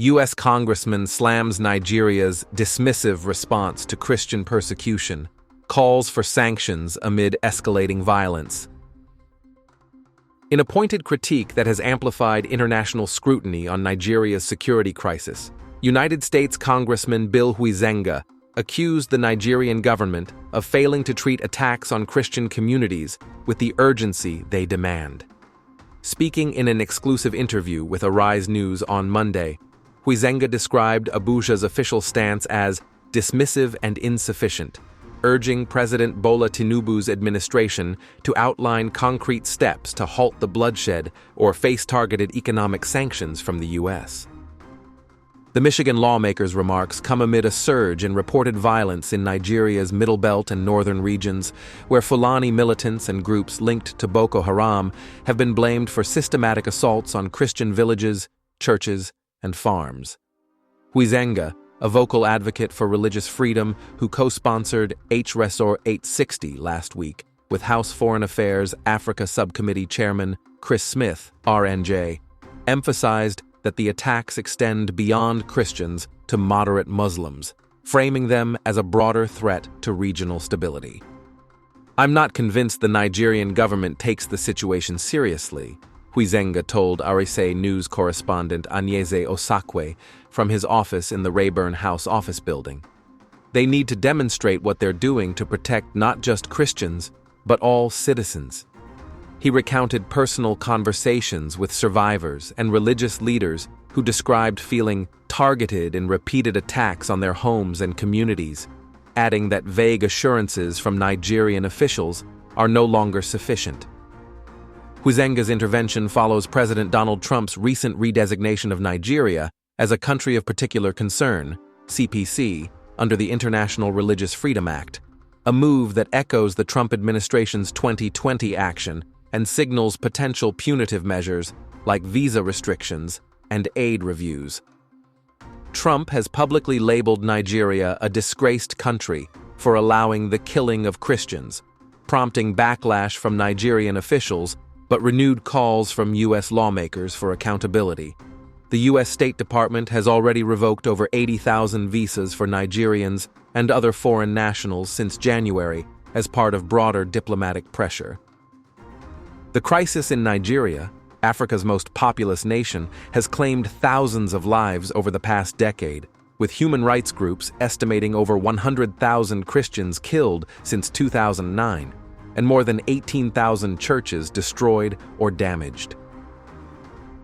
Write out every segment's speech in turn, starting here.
US Congressman slams Nigeria's dismissive response to Christian persecution, calls for sanctions amid escalating violence. In a pointed critique that has amplified international scrutiny on Nigeria's security crisis, United States Congressman Bill Huizenga accused the Nigerian government of failing to treat attacks on Christian communities with the urgency they demand. Speaking in an exclusive interview with Arise News on Monday, Huizenga described Abuja's official stance as dismissive and insufficient, urging President Bola Tinubu's administration to outline concrete steps to halt the bloodshed or face targeted economic sanctions from the US. The Michigan lawmaker's remarks come amid a surge in reported violence in Nigeria's Middle Belt and northern regions, where Fulani militants and groups linked to Boko Haram have been blamed for systematic assaults on Christian villages, churches, and farms. Huizenga, a vocal advocate for religious freedom who co-sponsored H-Resor 860 last week with House Foreign Affairs Africa Subcommittee Chairman Chris Smith, RNJ, emphasized that the attacks extend beyond Christians to moderate Muslims, framing them as a broader threat to regional stability. "I'm not convinced the Nigerian government takes the situation seriously," Huizenga told Arise News correspondent Anyeze Osakwe from his office in the Rayburn House office building. "They need to demonstrate what they're doing to protect not just Christians, but all citizens." He recounted personal conversations with survivors and religious leaders who described feeling targeted in repeated attacks on their homes and communities, adding that vague assurances from Nigerian officials are no longer sufficient. Huizenga's intervention follows President Donald Trump's recent redesignation of Nigeria as a country of particular concern, CPC, under the International Religious Freedom Act, a move that echoes the Trump administration's 2020 action and signals potential punitive measures like visa restrictions and aid reviews. Trump has publicly labeled Nigeria a disgraced country for allowing the killing of Christians, prompting backlash from Nigerian officials but renewed calls from U.S. lawmakers for accountability. The U.S. State Department has already revoked over 80,000 visas for Nigerians and other foreign nationals since January as part of broader diplomatic pressure. The crisis in Nigeria, Africa's most populous nation, has claimed thousands of lives over the past decade, with human rights groups estimating over 100,000 Christians killed since 2009, and more than 18,000 churches destroyed or damaged.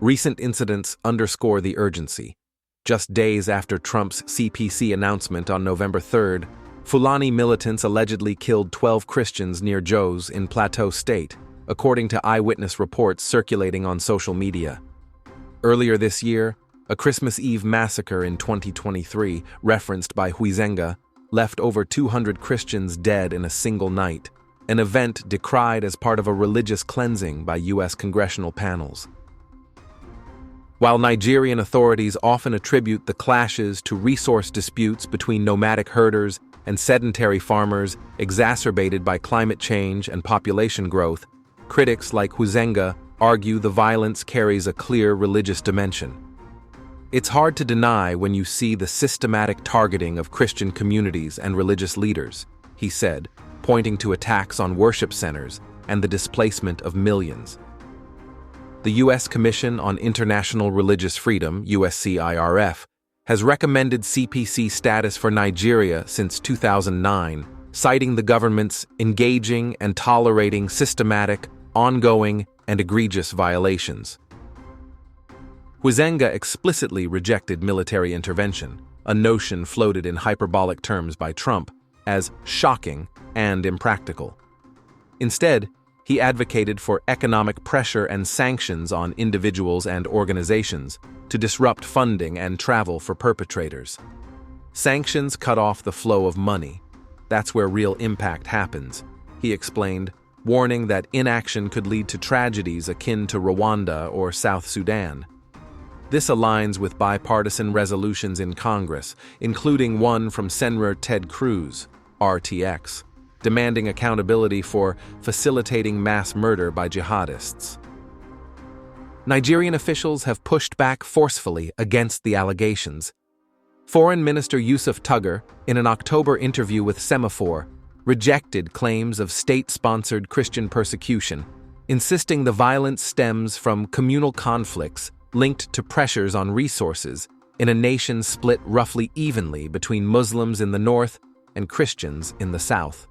Recent incidents underscore the urgency. Just days after Trump's CPC announcement on November 3rd, Fulani militants allegedly killed 12 Christians near Jos in Plateau State, according to eyewitness reports circulating on social media. Earlier this year, a Christmas Eve massacre in 2023, referenced by Huizenga, left over 200 Christians dead in a single night, an event decried as part of a religious cleansing by U.S. congressional panels. While Nigerian authorities often attribute the clashes to resource disputes between nomadic herders and sedentary farmers exacerbated by climate change and population growth, critics like Huizenga argue the violence carries a clear religious dimension. "It's hard to deny when you see the systematic targeting of Christian communities and religious leaders," he said, pointing to attacks on worship centers and the displacement of millions. The U.S. Commission on International Religious Freedom, USCIRF, has recommended CPC status for Nigeria since 2009, citing the government's engaging and tolerating systematic, ongoing, and egregious violations. Huizenga explicitly rejected military intervention, a notion floated in hyperbolic terms by Trump as shocking and impractical. Instead, he advocated for economic pressure and sanctions on individuals and organizations to disrupt funding and travel for perpetrators. Sanctions cut off the flow of money. That's where real impact happens, he explained, warning that inaction could lead to tragedies akin to Rwanda or South Sudan. This aligns with bipartisan resolutions in Congress, including one from Senator Ted Cruz, RTX, demanding accountability for facilitating mass murder by jihadists. Nigerian officials have pushed back forcefully against the allegations. Foreign Minister Yusuf Tuggar, in an October interview with Semaphore, rejected claims of state-sponsored Christian persecution, insisting the violence stems from communal conflicts linked to pressures on resources in a nation split roughly evenly between Muslims in the north and Christians in the south.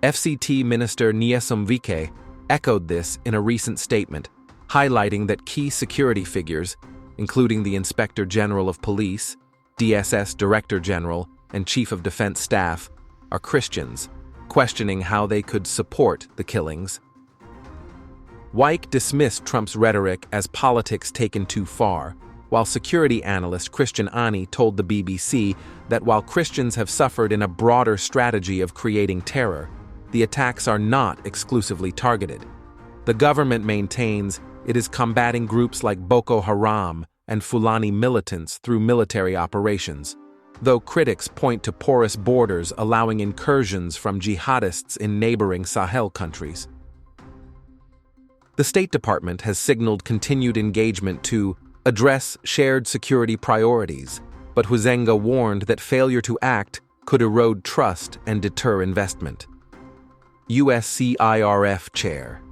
FCT Minister Nyesom Wike echoed this in a recent statement, highlighting that key security figures, including the Inspector General of Police, DSS Director General, and Chief of Defense Staff, are Christians, questioning how they could support the killings. Wike dismissed Trump's rhetoric as politics taken too far, while security analyst Christian Ani told the BBC that while Christians have suffered in a broader strategy of creating terror, the attacks are not exclusively targeted. The government maintains it is combating groups like Boko Haram and Fulani militants through military operations, though critics point to porous borders allowing incursions from jihadists in neighboring Sahel countries. The State Department has signaled continued engagement to address shared security priorities, but Huizenga warned that failure to act could erode trust and deter investment. USCIRF Chair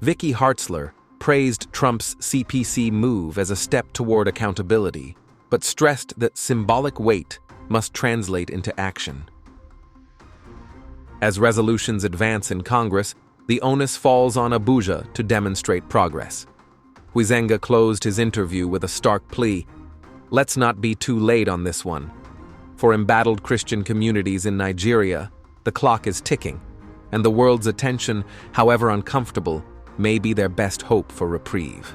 Vicky Hartzler praised Trump's CPC move as a step toward accountability, but stressed that symbolic weight must translate into action. As resolutions advance in Congress, the onus falls on Abuja to demonstrate progress. Huizenga closed his interview with a stark plea: "Let's not be too late on this one." For embattled Christian communities in Nigeria, the clock is ticking, and the world's attention, however uncomfortable, may be their best hope for reprieve.